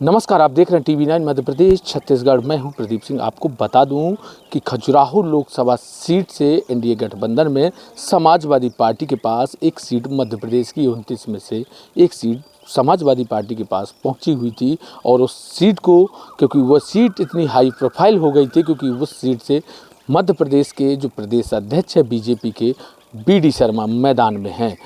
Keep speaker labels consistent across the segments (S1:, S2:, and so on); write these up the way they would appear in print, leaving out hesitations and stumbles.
S1: नमस्कार, आप देख रहे हैं TV9 मध्य प्रदेश छत्तीसगढ़। मैं हूं प्रदीप सिंह। आपको बता दूं कि खजुराहो लोकसभा सीट से एनडीए गठबंधन में समाजवादी पार्टी के पास एक सीट, मध्य प्रदेश की 29 में से एक सीट समाजवादी पार्टी के पास पहुंची हुई थी। और उस सीट को, क्योंकि वह सीट इतनी हाई प्रोफाइल हो गई थी, क्योंकि उस सीट से मध्य प्रदेश के जो प्रदेश अध्यक्ष है बीजेपी के, BD शर्मा मैदान में हैं।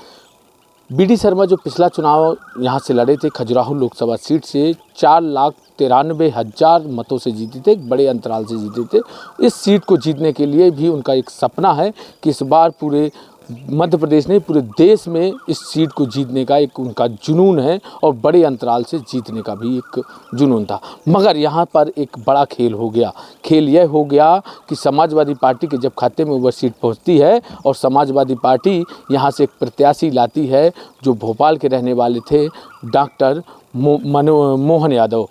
S1: BD शर्मा जो पिछला चुनाव यहाँ से लड़े थे खजुराहो लोकसभा सीट से, 4,93,000 मतों से जीते थे, एक बड़े अंतराल से जीते थे। इस सीट को जीतने के लिए भी उनका एक सपना है कि इस बार पूरे मध्य प्रदेश नहीं, पूरे देश में इस सीट को जीतने का एक उनका जुनून है, और बड़े अंतराल से जीतने का भी एक जुनून था। मगर यहाँ पर एक बड़ा खेल हो गया। खेल यह हो गया कि समाजवादी पार्टी के जब खाते में वह सीट पहुँचती है और समाजवादी पार्टी यहाँ से एक प्रत्याशी लाती है जो भोपाल के रहने वाले थे, डॉक्टर मनोज यादव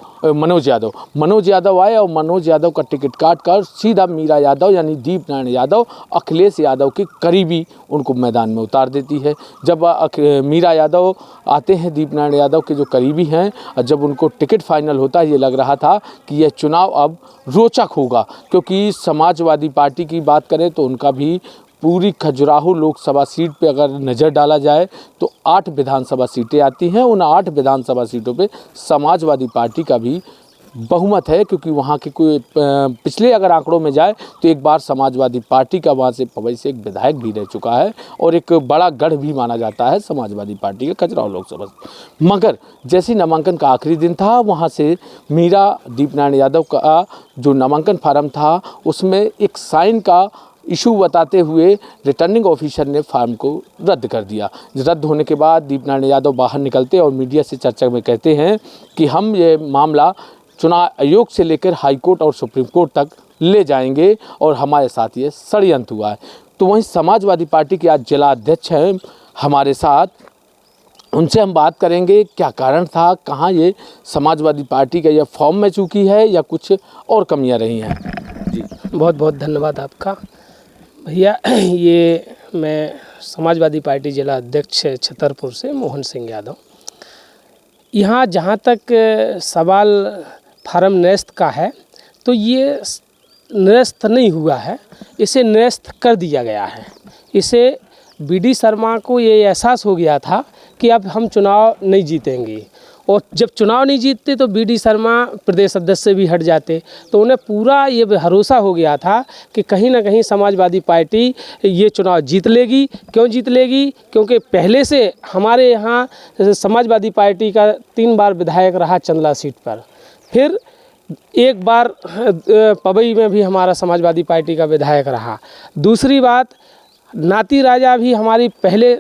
S1: आए, और मनोज यादव का टिकट काट कर सीधा मीरा यादव यानी दीप नारायण यादव, अखिलेश यादव के करीबी, उनको मैदान में उतार देती है। जब मीरा यादव आते हैं, दीप नारायण यादव के जो करीबी हैं, और जब उनको टिकट फाइनल होता है, ये लग रहा था कि यह चुनाव अब रोचक होगा, क्योंकि समाजवादी पार्टी की बात करें तो उनका भी पूरी खजुराहो लोकसभा सीट पे अगर नज़र डाला जाए तो 8 विधानसभा सीटें आती हैं। उन 8 विधानसभा सीटों पे समाजवादी पार्टी का भी बहुमत है, क्योंकि वहाँ के कोई पिछले अगर आंकड़ों में जाए तो एक बार समाजवादी पार्टी का वहाँ से पवई से एक विधायक भी रह चुका है, और एक बड़ा गढ़ भी माना जाता है समाजवादी पार्टी के खजुराहो लोकसभा। मगर जैसे नामांकन का आखिरी दिन था, वहाँ से मीरा दीप नारायण यादव का जो नामांकन फार्म था उसमें एक साइन का इशू बताते हुए रिटर्निंग ऑफिसर ने फार्म को रद्द कर दिया। रद्द होने के बाद दीप नारायण यादव बाहर निकलते और मीडिया से चर्चा में कहते हैं कि हम ये मामला चुनाव आयोग से लेकर हाई कोर्ट और सुप्रीम कोर्ट तक ले जाएंगे, और हमारे साथ ये षड्यंत्र हुआ है। तो वहीं समाजवादी पार्टी के आज जिला अध्यक्ष हैं हमारे साथ, उनसे हम बात करेंगे क्या कारण था, कहाँ ये समाजवादी पार्टी का यह फॉर्म में चूकी है या कुछ और कमियाँ रही हैं। जी
S2: बहुत बहुत धन्यवाद आपका भैया। ये मैं समाजवादी पार्टी जिला अध्यक्ष छतरपुर से मोहन सिंह यादव। यहाँ जहाँ तक सवाल फार्म निरस्त का है, तो ये निरस्त नहीं हुआ है, इसे निरस्त कर दिया गया है। इसे BD शर्मा को ये एहसास हो गया था कि अब हम चुनाव नहीं जीतेंगे, और जब चुनाव नहीं जीतते तो BD शर्मा प्रदेश अध्यक्ष से भी हट जाते। तो उन्हें पूरा ये भरोसा हो गया था कि कहीं ना कहीं समाजवादी पार्टी ये चुनाव जीत लेगी। क्यों जीत लेगी? क्योंकि पहले से हमारे यहाँ समाजवादी पार्टी का 3 बार विधायक रहा चंदला सीट पर, फिर एक बार पवई में भी हमारा समाजवादी पार्टी का विधायक रहा। दूसरी बात, नाती राजा भी हमारी पहले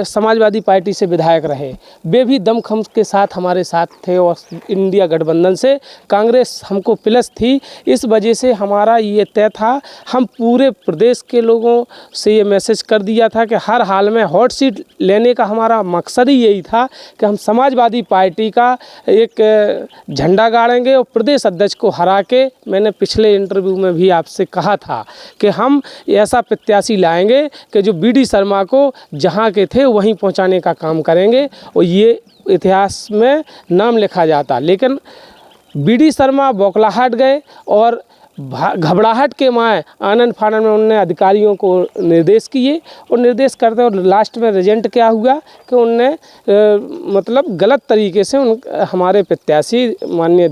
S2: समाजवादी पार्टी से विधायक रहे, वे भी दमखम के साथ हमारे साथ थे, और इंडिया गठबंधन से कांग्रेस हमको प्लस थी। इस वजह से हमारा ये तय था, हम पूरे प्रदेश के लोगों से ये मैसेज कर दिया था कि हर हाल में हॉट सीट लेने का हमारा मकसद ही यही था कि हम समाजवादी पार्टी का एक झंडा गाड़ेंगे, और प्रदेश अध्यक्ष को हरा के, मैंने पिछले इंटरव्यू में भी आपसे कहा था कि हम ऐसा प्रत्याशी लाएंगे कि जो BD शर्मा को जहां के थे वहीं पहुंचाने का काम करेंगे, और ये इतिहास में नाम लिखा जाता। लेकिन BD शर्मा बौखलाहट गए, और घबराहट के मारे आनंद फानन में उन्होंने अधिकारियों को निर्देश किए, और निर्देश करते और लास्ट में रिजल्ट क्या हुआ कि उनने मतलब गलत तरीके से हमारे प्रत्याशी माननीय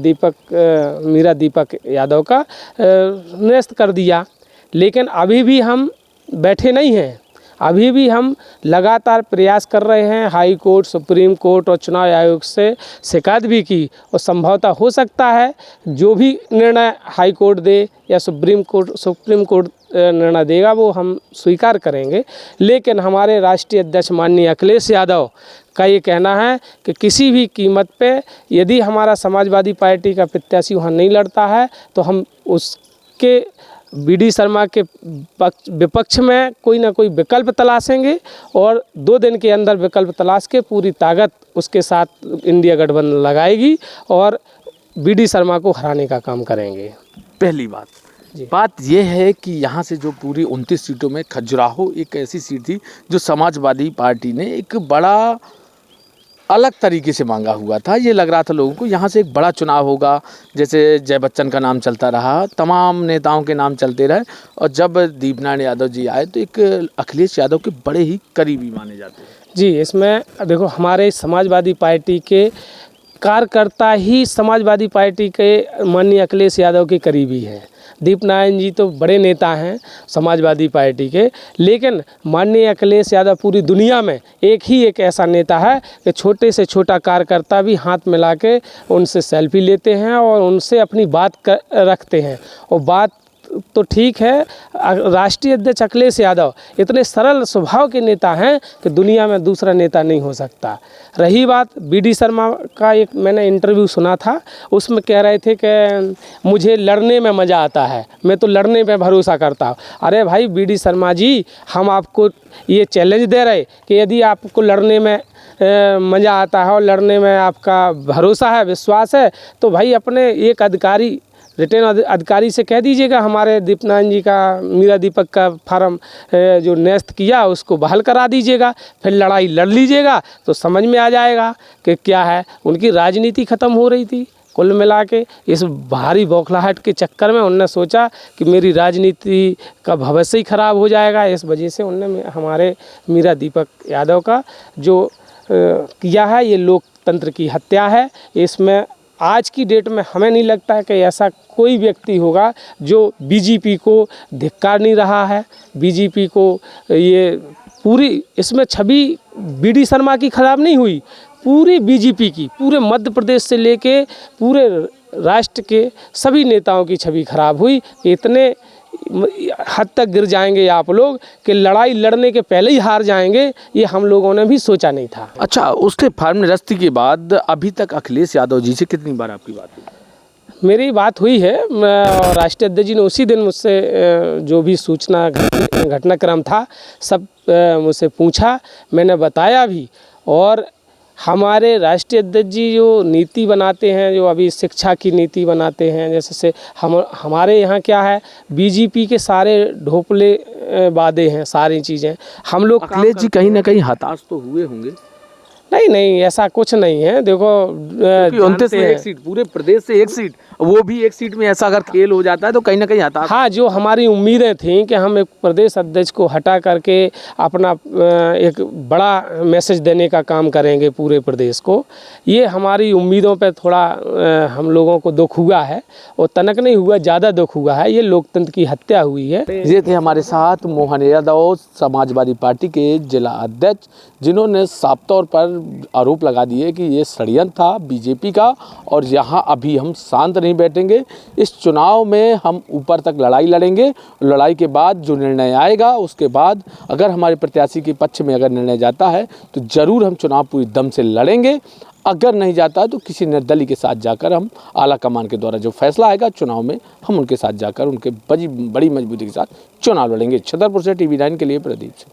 S2: मीरा दीपक यादव का निरस्त कर दिया। लेकिन अभी भी हम बैठे नहीं हैं, अभी भी हम लगातार प्रयास कर रहे हैं। हाई कोर्ट, सुप्रीम कोर्ट और चुनाव आयोग से शिकायत भी की, और संभवतः हो सकता है जो भी निर्णय हाई कोर्ट दे या सुप्रीम कोर्ट निर्णय देगा वो हम स्वीकार करेंगे। लेकिन हमारे राष्ट्रीय अध्यक्ष माननीय अखिलेश यादव का ये कहना है कि किसी भी कीमत पे यदि हमारा समाजवादी पार्टी का प्रत्याशी वहाँ नहीं लड़ता है तो हम उसके BD शर्मा के विपक्ष में कोई ना कोई विकल्प तलाशेंगे, और 2 दिन के अंदर विकल्प तलाश के पूरी ताकत उसके साथ इंडिया गठबंधन लगाएगी और BD शर्मा को हराने का काम करेंगे।
S1: पहली बात यह है कि यहाँ से जो पूरी 29 सीटों में खजुराहो एक ऐसी सीट थी जो समाजवादी पार्टी ने एक बड़ा अलग तरीके से मांगा हुआ था। ये लग रहा था लोगों को यहाँ से एक बड़ा चुनाव होगा, जैसे जय बच्चन का नाम चलता रहा, तमाम नेताओं के नाम चलते रहे, और जब दीपनारायण यादव जी आए तो एक अखिलेश यादव के बड़े ही करीबी माने जाते हैं।
S2: जी, इसमें देखो हमारे समाजवादी पार्टी के कार्यकर्ता ही समाजवादी पार्टी के माननीय अखिलेश यादव के करीबी हैं। दीपनारायण जी तो बड़े नेता हैं समाजवादी पार्टी के, लेकिन माननीय अखिलेश यादव पूरी दुनिया में एक ऐसा नेता है कि छोटे से छोटा कार्यकर्ता भी हाथ मिला के उनसे सेल्फी लेते हैं और उनसे अपनी बात रखते हैं। और बात तो ठीक है, राष्ट्रीय अध्यक्ष अखिलेश यादव इतने सरल स्वभाव के नेता हैं कि दुनिया में दूसरा नेता नहीं हो सकता। रही बात बीडी शर्मा का, एक मैंने इंटरव्यू सुना था, उसमें कह रहे थे कि मुझे लड़ने में मज़ा आता है, मैं तो लड़ने पे भरोसा करता हूँ। अरे भाई बीडी शर्मा जी, हम आपको ये चैलेंज दे रहे कि यदि आपको लड़ने में मज़ा आता है और लड़ने में आपका भरोसा है, विश्वास है, तो भाई अपने एक अधिकारी, रिटर्न अधिकारी से कह दीजिएगा हमारे दीपनारायण जी का, मीरा दीपक का फार्म जो नेस्त किया उसको बहाल करा दीजिएगा, फिर लड़ाई लड़ लीजिएगा तो समझ में आ जाएगा कि क्या है। उनकी राजनीति ख़त्म हो रही थी। कुल मिला के इस भारी बौखलाहट के चक्कर में उनने सोचा कि मेरी राजनीति का भविष्य ही ख़राब हो जाएगा। इस वजह से उनने हमारे मीरा दीपक यादव का जो किया है, ये लोकतंत्र की हत्या है। इसमें आज की डेट में हमें नहीं लगता है कि ऐसा कोई व्यक्ति होगा जो बीजेपी को धिक्कार नहीं रहा है। बीजेपी को ये पूरी, इसमें छवि बीडी शर्मा की खराब नहीं हुई, पूरी बीजेपी की, पूरे मध्य प्रदेश से लेके पूरे राष्ट्र के सभी नेताओं की छवि खराब हुई। इतने हद तक गिर जाएंगे आप लोग कि लड़ाई लड़ने के पहले ही हार जाएंगे, ये हम लोगों ने भी सोचा नहीं था।
S1: अच्छा, उसके फार्म निरस्ती के बाद अभी तक अखिलेश यादव जी से कितनी बार आपकी बात हुई?
S2: मेरी बात हुई है, राष्ट्रीय अध्यक्ष जी ने उसी दिन मुझसे जो भी सूचना घटनाक्रम था सब मुझसे पूछा, मैंने बताया भी। और हमारे राष्ट्रीय अध्यक्ष जी जो नीति बनाते हैं, जो अभी शिक्षा की नीति बनाते हैं, जैसे से हमारे यहाँ क्या है, बीजेपी के सारे ढोपले वादे हैं, सारी चीज़ें हम लोग।
S1: अखिलेश जी कहीं ना कहीं हताश तो हुए होंगे?
S2: नहीं, ऐसा कुछ नहीं है। देखो
S1: 29 में एक सीट, पूरे प्रदेश से एक सीट, वो भी एक सीट में ऐसा अगर खेल हो जाता है तो कहीं ना कहीं हताश।
S2: हाँ, जो हमारी उम्मीदें थी कि हम एक प्रदेश अध्यक्ष को हटा करके अपना एक बड़ा मैसेज देने का काम करेंगे पूरे प्रदेश को, ये हमारी उम्मीदों पे थोड़ा हम लोगों को दुख हुआ है। और तनक नहीं हुआ, ज़्यादा दुख हुआ है। ये लोकतंत्र की हत्या हुई है।
S1: ये थे हमारे साथ मोहन यादव, समाजवादी पार्टी के जिला अध्यक्ष, जिन्होंने साफ तौर पर आरोप लगा दिए कि ये षड्यंत्र था बीजेपी का, और यहाँ अभी हम शांत नहीं बैठेंगे। इस चुनाव में हम ऊपर तक लड़ाई लड़ेंगे। लड़ाई के बाद जो निर्णय आएगा, उसके बाद अगर हमारे प्रत्याशी के पक्ष में अगर निर्णय जाता है तो ज़रूर हम चुनाव पूरी दम से लड़ेंगे। अगर नहीं जाता है तो किसी निर्दलीय के साथ जाकर हम आला कमान के द्वारा जो फैसला आएगा चुनाव में, हम उनके साथ जाकर उनके बड़ी मजबूती के साथ चुनाव लड़ेंगे। छतरपुर से TV9 के लिए प्रदीप सिंह।